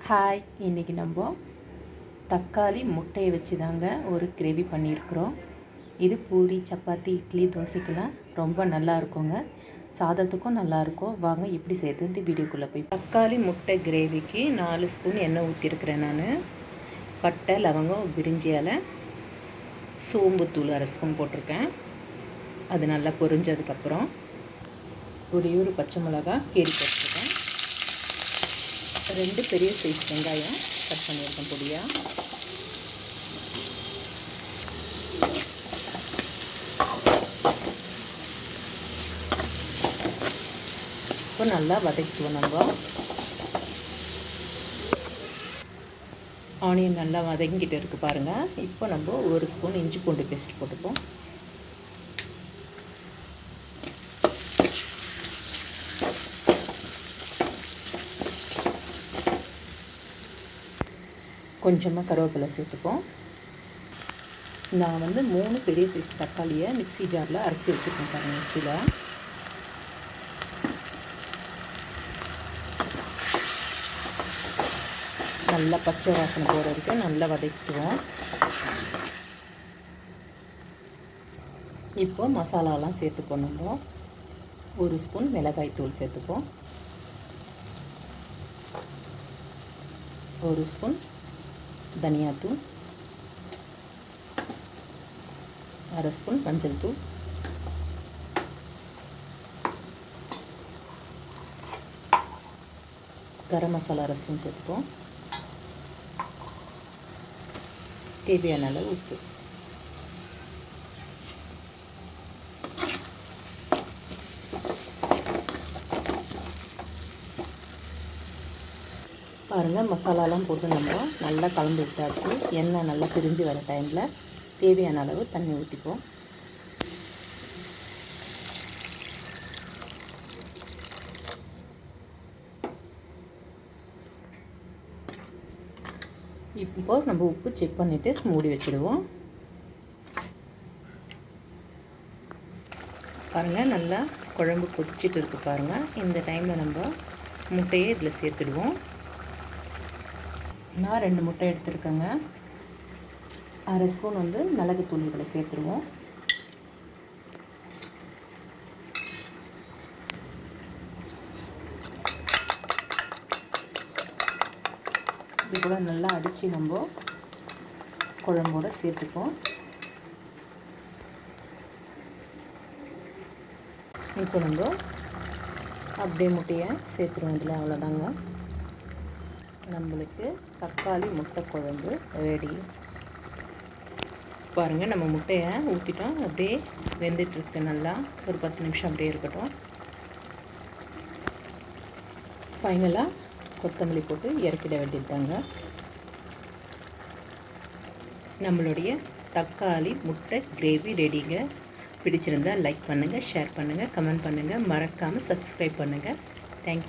Hi, இன்றைக்கி நம்ம தக்காளி முட்டையை வச்சு தாங்க ஒரு கிரேவி பண்ணியிருக்கிறோம். இது பூரி, சப்பாத்தி, இட்லி, தோசைக்கெல்லாம் ரொம்ப நல்லா இருக்குங்க. சாதத்துக்கும் நல்லாயிருக்கும். வாங்க எப்படி செய்யறது வீடியோக்குள்ளே போய். தக்காளி முட்டை கிரேவிக்கு 4 ஸ்பூன் எண்ணெய் ஊற்றிருக்கிறேன். நான் பட்டை, லவங்கம், பிரிஞ்சி இலை, சோம்புத்தூள் 1/2 ஸ்பூன் போட்டிருக்கேன். அது நல்லா பொரிஞ்சதுக்கப்புறம் ஒரே ஒரு பச்சை மிளகா கீரி போட்டிருக்கேன். 2 பெரிய சைஸ் வெங்காயம் கட் பண்ணியிருக்கேன் பொடியாக. இப்போ நல்லா வதக்கிக்குவோம். நம்ம ஆனியன் நல்லா வதங்கிட்டு இருக்குது பாருங்கள். இப்போ நம்ம 1 ஸ்பூன் இஞ்சி பூண்டு பேஸ்ட் போட்டுப்போம். கொஞ்சமாக கருவேப்பிலை சேர்த்துப்போம். நான் 3 பெரிய சைஸ் தக்காளியை மிக்ஸி ஜாரில் அரைச்சி வச்சுருக்கேன் பாருங்கள். மிக்ஸியில் நல்லா பச்சை வாசனை போகிற வரைக்கும் நல்லா வதக்கிக்குவோம். இப்போ மசாலாலாம் சேர்த்துப்போம். நம்ம 1 ஸ்பூன் மிளகாய் தூள் சேர்த்துப்போம். 1 ஸ்பூன் தனியாத்தூள், 1/2 ஸ்பூன் மஞ்சள் தூள், கரம் மசாலா 1/2 ஸ்பூன் சேர்த்துப்போம். தேவையான அளவு உப்பு. பாருங்கள், மசாலாலாம் போட்டு நம்ம நல்லா கலந்து விட்டாச்சு. எண்ணெய் நல்லா பிரிஞ்சு வர டைமில் தேவையான அளவு தண்ணி ஊற்றிப்போம். இப்போ நம்ம உப்பு செக் பண்ணிவிட்டு மூடி வச்சுடுவோம். பாருங்கள், நல்லா குழம்பு கொதிச்சிட்டு இருக்குது பாருங்கள். இந்த டைமில் நம்ம முட்டையை இதில் சேர்த்துடுவோம். நான் 2 முட்டை எடுத்துருக்கேங்க. 1/2 ஸ்பூன் மிளகுத்தூள் இதில் சேர்த்துருவோம். இது கூட நல்லா அடித்து நம்ம குழம்போடு சேர்த்துப்போம். இப்போ நம்ம அப்படியே முட்டையை சேர்த்துருவோம் இதில். அவ்வளோதாங்க, நம்மளுக்கு தக்காளி முட்டை குழம்பு ரெடி. பாருங்கள், நம்ம முட்டையை ஊற்றிட்டோம். அப்படியே வெந்துட்டுருக்கு. நல்லா ஒரு 10 நிமிஷம் அப்படியே இருக்கட்டும். ஃபைனலாக கொத்தமல்லி போட்டு இறக்கிட வேண்டியதுதாங்க. நம்மளுடைய தக்காளி முட்டை கிரேவி ரெடிங்க. பிடிச்சிருந்தால் லைக் பண்ணுங்கள், ஷேர் பண்ணுங்கள், கமெண்ட் பண்ணுங்கள். மறக்காமல் சப்ஸ்கிரைப் பண்ணுங்கள்.